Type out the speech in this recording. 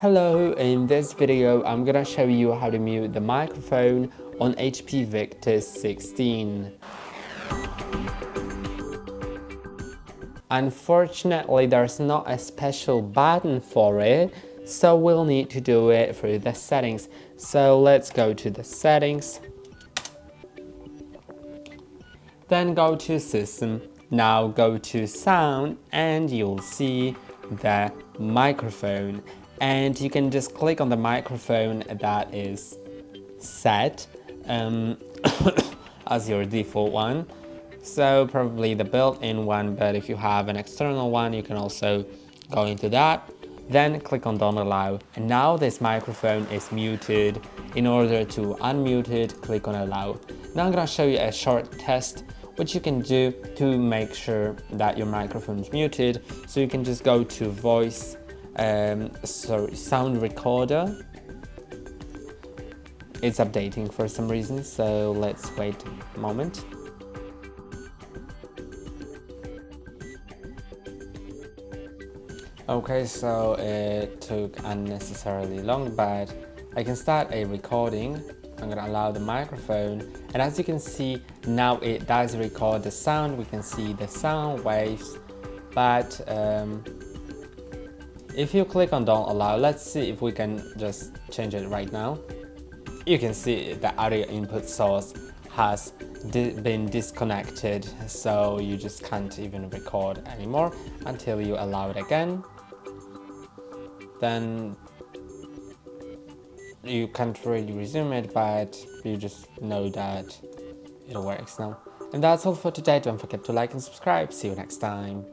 Hello, in this video I'm gonna show you how to mute the microphone on HP Victus 16. Unfortunately, there's not a special button for it, so we'll need to do it through the settings. So let's go to the settings, then go to System. Now go to Sound and you'll see the microphone. And you can just click on the microphone that is set as your default one. So probably the built-in one, but if you have an external one, you can also go into that. Then click on Don't Allow. And now this microphone is muted. In order to unmute it, click on Allow. Now I'm gonna show you a short test which you can do to make sure that your microphone is muted. So you can just go to Voice, Sound Recorder. It's updating for some reason, so let's wait a moment. Okay, so it took unnecessarily long, but I can start a recording. I'm gonna allow the microphone, and as you can see, now it does record the sound. We can see the sound waves, but if you click on Don't Allow, let's see if we can just change it right now. You can see the audio input source has been disconnected, so you just can't even record anymore until you allow it again. Then you can't really resume it, but you just know that it works now. And that's all for today. Don't forget to like and subscribe. See you next time.